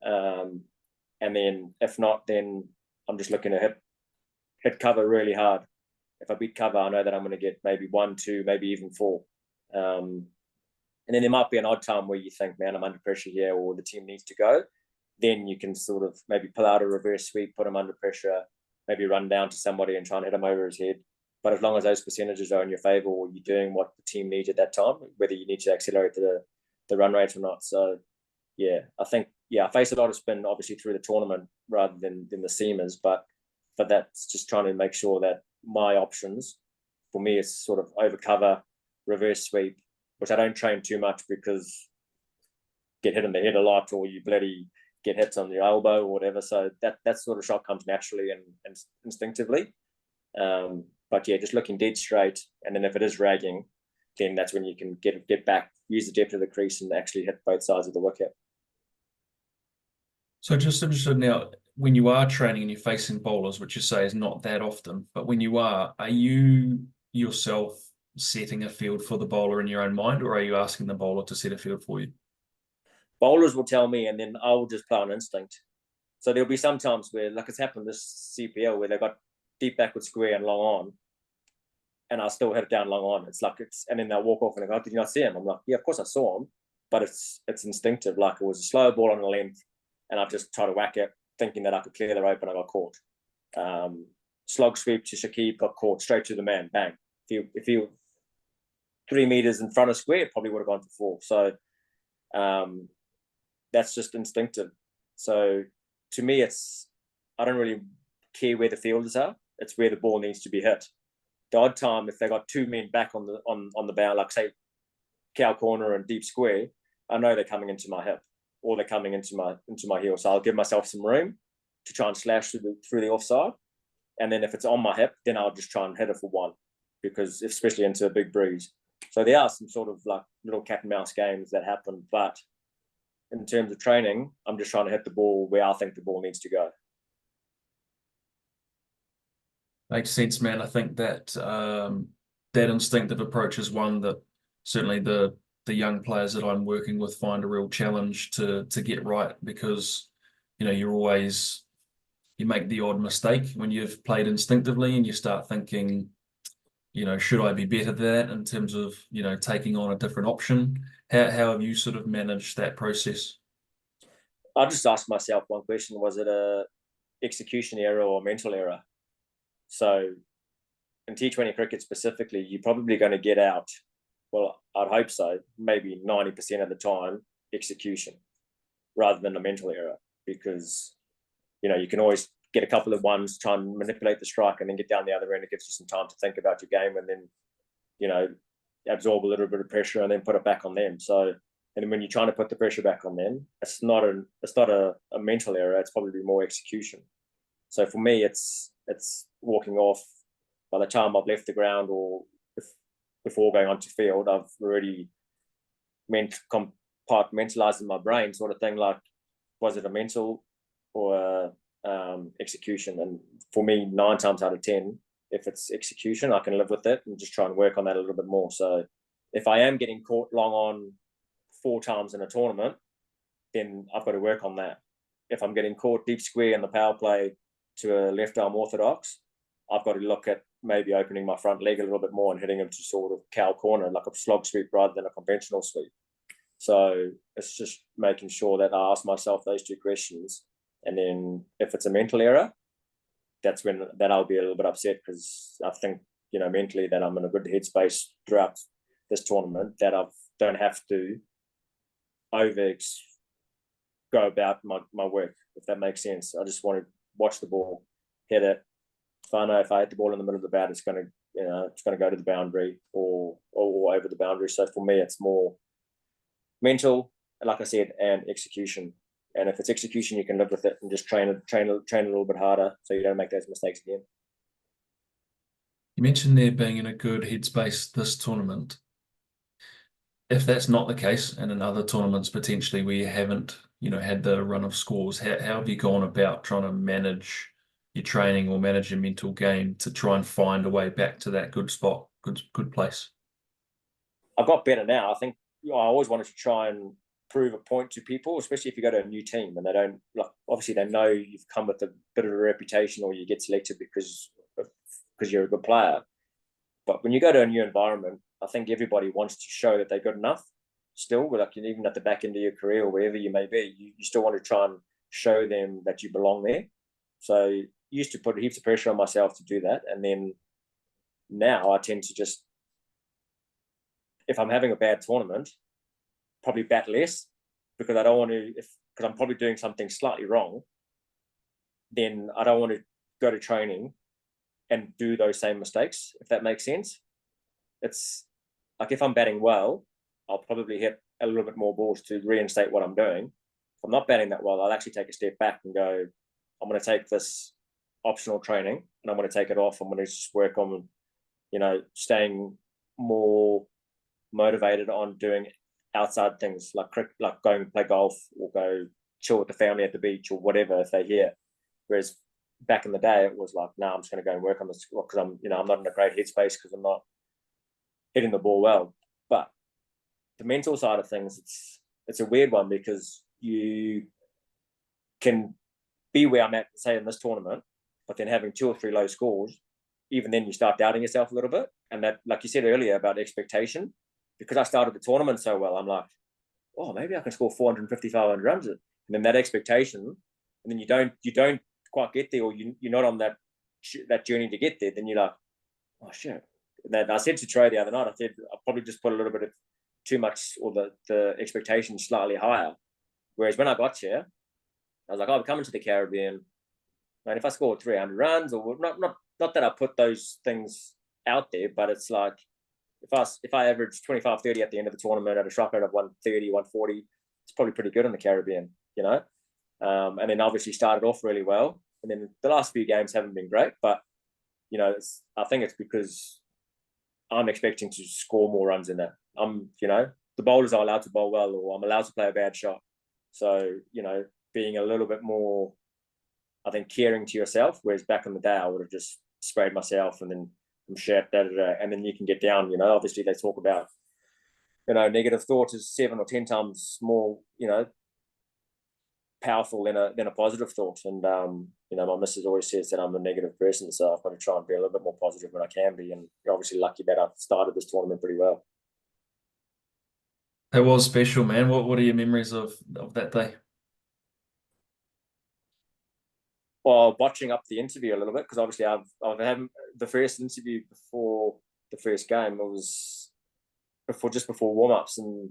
And then if not, then I'm just looking to hit cover really hard. If I beat cover, I know that I'm going to get maybe 1, 2, maybe even 4. And then there might be an odd time where you think, man, I'm under pressure here, or the team needs to go. Then you can sort of maybe pull out a reverse sweep, put him under pressure, maybe run down to somebody and try and hit him over his head. But as long as those percentages are in your favor, or you're doing what the team needs at that time, whether you need to accelerate the run rate or not. So, I think, I face a lot of spin, obviously, through the tournament rather than the seamers. But that's just trying to make sure that my options, for me, is sort of over cover, reverse sweep, which I don't train too much because get hit in the head a lot, or you bloody get hits on the elbow or whatever. So that sort of shot comes naturally and instinctively. But just looking dead straight, and then if it is ragging, then that's when you can get back, use the depth of the crease, and actually hit both sides of the wicket. So just interested now, when you are training and you're facing bowlers, which you say is not that often, but when you are you yourself setting a field for the bowler in your own mind, or are you asking the bowler to set a field for you? Bowlers will tell me, and then I will just play on instinct. So there'll be some times where, like it's happened this CPL, where they got deep backward square and long on, and I'll still hit it down long on. And then they'll walk off and they go, did you not see him? I'm like, yeah, of course I saw him, but it's instinctive. Like it was a slow ball on the length, and I just tried to whack it, thinking that I could clear the rope, and I got caught. Slog sweep to Shakib, got caught straight to the man, bang. If he 3 meters in front of square, it probably would have gone for 4. So that's just instinctive. So to me, I don't really care where the fielders are. It's where the ball needs to be hit. The odd time, if they got 2 men back on the bound, like say cow corner and deep square, I know they're coming into my hip or they're coming into my heel. So I'll give myself some room to try and slash through the offside. And then if it's on my hip, then I'll just try and hit it for 1, because especially into a big breeze. So there are some sort of like little cat and mouse games that happen, but in terms of training, I'm just trying to hit the ball where I think the ball needs to go. Makes sense, man. I think that that instinctive approach is one that certainly the young players that I'm working with find a real challenge to get right, because you're always you make the odd mistake when you've played instinctively and you start thinking, should I be better than that in terms of, taking on a different option? How have you sort of managed that process? I just asked myself one question: was it a execution error or mental error? So in T20 cricket specifically, you're probably going to get out. Well, I'd hope so. Maybe 90% of the time, execution rather than a mental error, because you can always get a couple of ones, try and manipulate the strike, and then get down the other end. It gives you some time to think about your game, and then absorb a little bit of pressure, and then put it back on them. So, and when you're trying to put the pressure back on them, it's not a mental error. It's probably more execution. So for me, it's walking off. By the time I've left the ground, or before going onto field, I've already compartmentalized in my brain, sort of thing. Like, was it a mental or execution? And for me, 9 times out of 10, if it's execution, I can live with it and just try and work on that a little bit more. So if I am getting caught long on 4 times in a tournament, then I've got to work on that. If I'm getting caught deep square in the power play to a left arm orthodox, I've got to look at maybe opening my front leg a little bit more and hitting him to sort of cow corner, like a slog sweep rather than a conventional sweep. So it's just making sure that I ask myself those 2 questions. And then if it's a mental error, that's when I'll be a little bit upset, because I think, mentally that I'm in a good headspace throughout this tournament, that I don't have to go about my work, if that makes sense. I just want to watch the ball, hit it. If I hit the ball in the middle of the bat, it's going to go to the boundary or over the boundary. So for me, it's more mental, like I said, and execution. And if it's execution, you can live with it and just train a little bit harder so you don't make those mistakes again. You mentioned there being in a good headspace this tournament. If that's not the case, and in other tournaments potentially where you haven't, had the run of scores, how have you gone about trying to manage your training or manage your mental game to try and find a way back to that good spot, good place? I've got better now. I think I always wanted to try and prove a point to people, especially if you go to a new team and they don't, like, obviously they know you've come with a bit of a reputation or you get selected because you're a good player. But when you go to a new environment, I think everybody wants to show that they're good enough still. Like, even at the back end of your career or wherever you may be, you still want to try and show them that you belong there. So I used to put heaps of pressure on myself to do that. And then now I tend to just, if I'm having a bad tournament, probably bat less, because I don't want to, because I'm probably doing something slightly wrong, then I don't want to go to training and do those same mistakes, if that makes sense. It's like, if I'm batting well, I'll probably hit a little bit more balls to reinstate what I'm doing. If I'm not batting that well, I'll actually take a step back and go, I'm going to take this optional training and I'm going to take it off. I'm going to just work on, staying more motivated on doing outside things like going and play golf or go chill with the family at the beach or whatever if they're here. Whereas back in the day, it was like, no, I'm just going to go and work on this because I'm not in a great headspace because I'm not hitting the ball well. But the mental side of things, it's a weird one, because you can be where I'm at, say, in this tournament, but then having 2 or 3 low scores, even then you start doubting yourself a little bit. And that, like you said earlier about expectation, because I started the tournament so well, I'm like, oh, maybe I can score 450, 500 runs. And then that expectation, and then you don't quite get there, or you're not on that journey to get there, then you're like, oh, shit. And I said to Trey the other night, I said, I'll probably just put a little bit of too much, or the expectation slightly higher. Whereas when I got here, I was like, oh, I'm coming to the Caribbean. And if I scored 300 runs, or not that I put those things out there, but it's like, if I average 25, 30 at the end of the tournament at a strike rate of 130, 140, it's probably pretty good in the Caribbean, and then obviously started off really well. And then the last few games haven't been great, but, I think it's because I'm expecting to score more runs in that. The bowlers are allowed to bowl well, or I'm allowed to play a bad shot. So, being a little bit more, I think, caring to yourself, whereas back in the day, I would have just sprayed myself and then shit, and then you can get down. Obviously they talk about, negative thoughts is 7 or 10 times more, powerful than a positive thought. And you know, my missus always says that I'm a negative person, so I've got to try and be a little bit more positive when I can be. And you're obviously lucky that I've started this tournament pretty well. It was special, man. What are your memories of that day? Well, watching up the interview a little bit, because obviously I've had the first interview before the first game. It was before warm-ups, and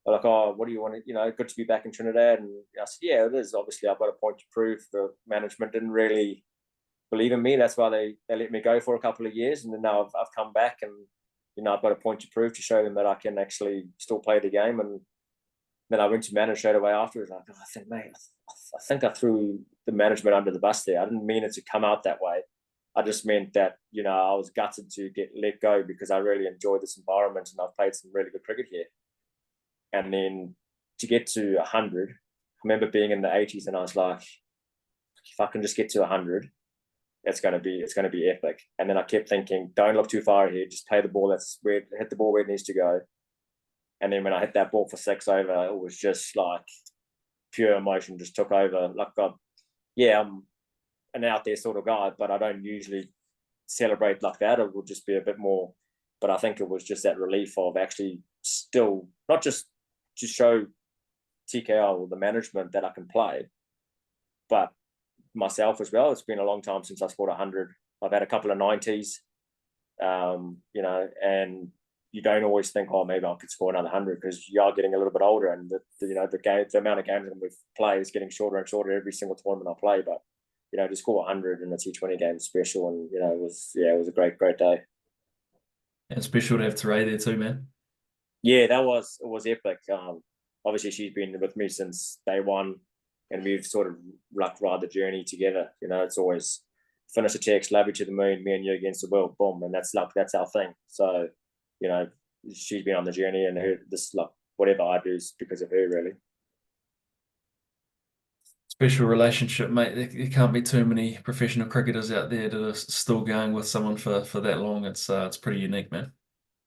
they're like, oh, what do you want to, you know, good to be back in Trinidad. And I said, yeah, it is. Obviously, I've got a point to prove. The management didn't really believe in me. That's why they let me go for a couple of years. And then now I've come back, and, you know, I've got a point to prove to show them that I can actually still play the game. And then I went to manage straight away afterwards. Like, oh, I think, mate, I think I threw the management under the bus there. I didn't mean it to come out that way. I just meant that, you know, I was gutted to get let go because I really enjoyed this environment and I've played some really good cricket here. And then to get to 100, I remember being in the 80s and I was like, if I can just get to 100, it's going to be epic. And then I kept thinking, don't look too far ahead, just play the ball, hit the ball where it needs to go. And then when I hit that ball for 6 over, it was just like pure emotion just took over. Like, I'm an out there sort of guy, but I don't usually celebrate like that. It would just be a bit more. But I think it was just that relief of actually still not just to show TKL or the management that I can play, but myself as well. It's been a long time since I scored 100. I've had a couple of 90s, you know, and you don't always think, oh, maybe I could score another 100 because you are getting a little bit older, and the amount of games that we've played is getting shorter and shorter every single tournament I play. But you know, to score 100 in a T20 game is special, and you know, it was a great day. And special to have Teray there too, man. Yeah, it was epic. Obviously, she's been with me since day one, and we've sort of like ride the journey together. You know, it's always finish the text, love you to the moon, me and you against the world, boom, and that's our thing. So, you know, she's been on the journey, and whatever I do is because of her, really. Special relationship, mate. There can't be too many professional cricketers out there that are still going with someone for that long. It's pretty unique, man.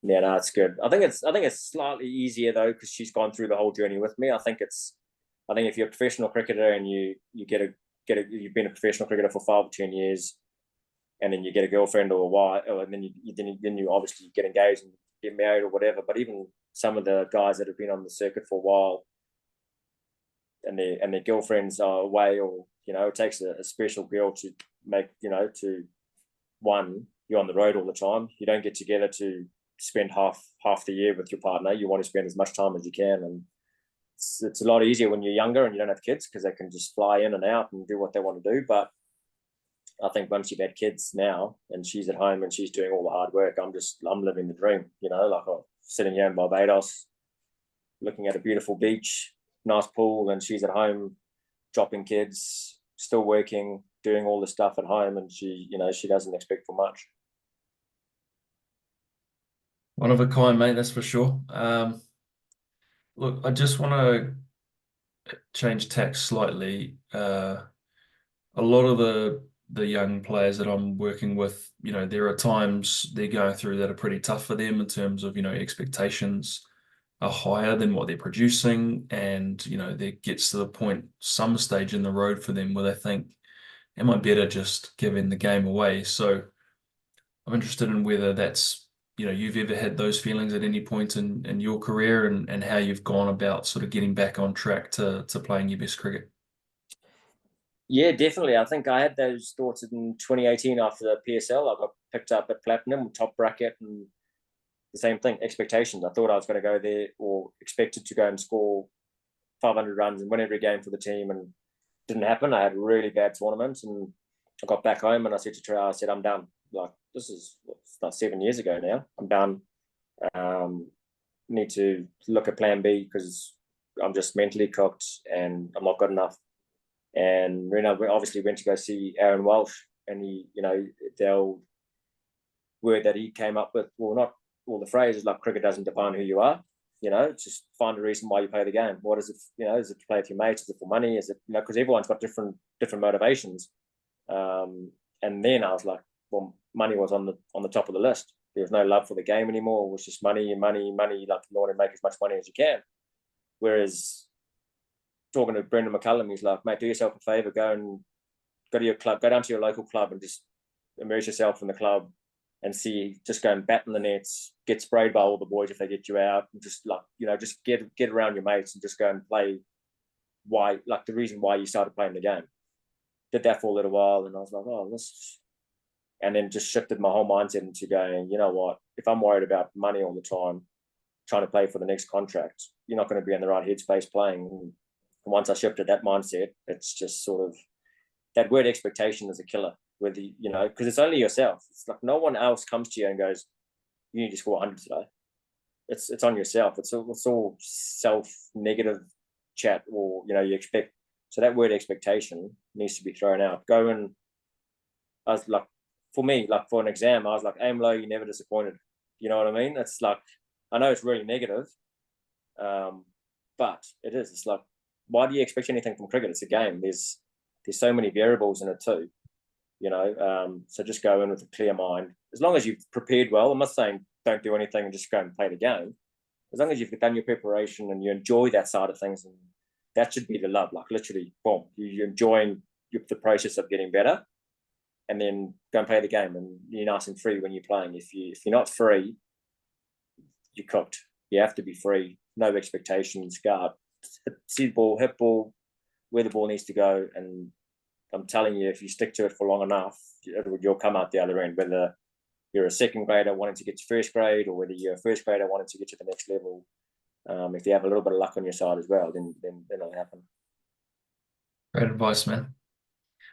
Yeah, no, it's good. I think it's slightly easier though because she's gone through the whole journey with me. I think if you're a professional cricketer and you've been a professional cricketer for 5 or 10 years, and then you get a girlfriend or a wife, and then you obviously get engaged and get married or whatever. But even some of the guys that have been on the circuit for a while, and their girlfriends are away, or you know, it takes a special girl to make, you know, to one, you're on the road all the time. You don't get together to spend half the year with your partner. You want to spend as much time as you can, and it's a lot easier when you're younger and you don't have kids because they can just fly in and out and do what they want to do. But I think once you've had kids now and she's at home and she's doing all the hard work, I'm living the dream, you know, like I'm sitting here in Barbados looking at a beautiful beach, nice pool, and she's at home dropping kids, still working, doing all the stuff at home, and she doesn't expect for much. One of a kind, mate, that's for sure. Look, I just want to change tack slightly. A lot of the young players that I'm working with, you know, there are times they're going through that are pretty tough for them in terms of, you know, expectations are higher than what they're producing, and you know, there gets to the point some stage in the road for them where they think, am I better just giving the game away? So I'm interested in whether that's, you know, you've ever had those feelings at any point in your career, and how you've gone about sort of getting back on track to playing your best cricket. Yeah, definitely. I think I had those thoughts in 2018 after the PSL. I got picked up at Platinum, top bracket, and the same thing, expectations. I thought I was going to go there, or expected to go and score 500 runs and win every game for the team, and didn't happen. I had a really bad tournament, and I got back home and I said to Trey, I said, I'm done. Like, this is like 7 years ago now. I'm done. Need to look at plan B because I'm just mentally cooked and I'm not good enough. And we obviously went to go see Aaron Walsh, and he, you know, the old word that he came up with, well, not all the phrases like cricket doesn't define who you are. You know, just find a reason why you play the game. What is it? You know, is it to play with your mates? Is it for money? Is it, you know, because everyone's got different motivations. And then I was like, well, money was on the top of the list. There was no love for the game anymore. It was just money and money. Like, you want to make as much money as you can. Whereas talking to Brendan McCullum, he's like, mate, do yourself a favour, go to your club, go down to your local club and just immerse yourself in the club and just go and bat in the nets, get sprayed by all the boys if they get you out, and just like, just get around your mates and just go and play the reason why you started playing the game. Did that for a little while, and I was like, oh, and then just shifted my whole mindset into going, you know what, if I'm worried about money all the time, trying to play for the next contract, you're not going to be in the right headspace playing. And once I shifted that mindset, it's just sort of, that word expectation is a killer, whether, because it's only yourself. It's like no one else comes to you and goes, you need to score 100 today. It's on yourself. It's all self-negative chat, or, you expect. So that word expectation needs to be thrown out. Go and, I was like, for me, like for an exam, I was like, aim low, you're never disappointed. You know what I mean? It's like, I know it's really negative, but it is. It's like, why do you expect anything from cricket? It's a game. There's so many variables in it too, so just go in with a clear mind. As long as you've prepared well, I'm not saying don't do anything and just go and play the game. As long as you've done your preparation and you enjoy that side of things, and that should be the love, like literally, boom, you're enjoying the process of getting better, and then go and play the game, and you're nice and free when you're playing. If you're not free, you're cooked. You have to be free, no expectations, guard, see the ball, hit ball, where the ball needs to go. And I'm telling you, if you stick to it for long enough, you'll come out the other end, whether you're a second grader wanting to get to first grade, or whether you're a first grader wanting to get to the next level. If you have a little bit of luck on your side as well, then it'll happen. Great advice, man.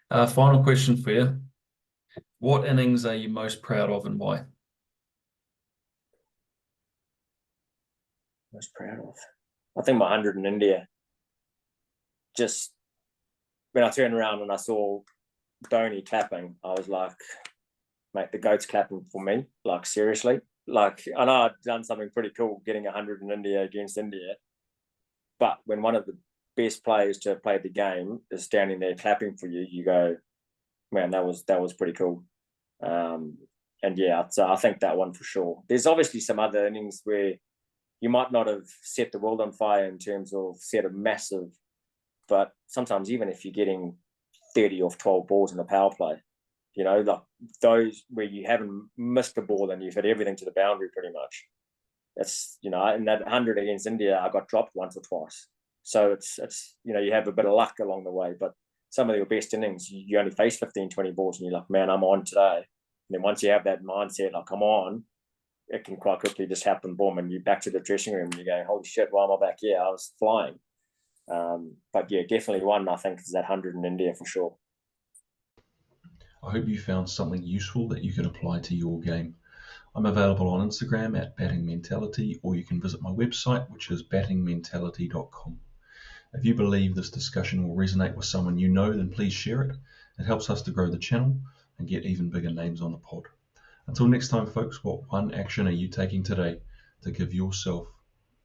Final question for you. What innings are you most proud of and why? Most proud of? I think my 100 in India. Just when I turned around and I saw Dhoni clapping, I was like, mate, the GOAT's clapping for me. Like, seriously. Like, I know I'd done something pretty cool getting 100 in India against India, but when one of the best players to have played the game is standing there clapping for you, you go, man, that was pretty cool. And yeah, so I think that one for sure. There's obviously some other innings where you might not have set the world on fire in terms of set a massive, but sometimes even if you're getting 30 off 12 balls in a power play, like those where you haven't missed a ball and you've hit everything to the boundary pretty much. That's, in that 100 against India, I got dropped once or twice. So it's you have a bit of luck along the way, but some of your best innings, you only face 15, 20 balls and you're like, man, I'm on today. And then once you have that mindset, like, I'm on, it can quite quickly just happen, boom, and you're back to the dressing room and you're going, holy shit, why am I back here? I was flying. But yeah, definitely one, I think, is that 100 in India for sure. I hope you found something useful that you can apply to your game. I'm available on Instagram at battingmentality, or you can visit my website, which is battingmentality.com. If you believe this discussion will resonate with someone you know, then please share it. It helps us to grow the channel and get even bigger names on the pod. Until next time, folks, what one action are you taking today to give yourself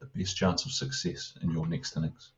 the best chance of success in your next innings?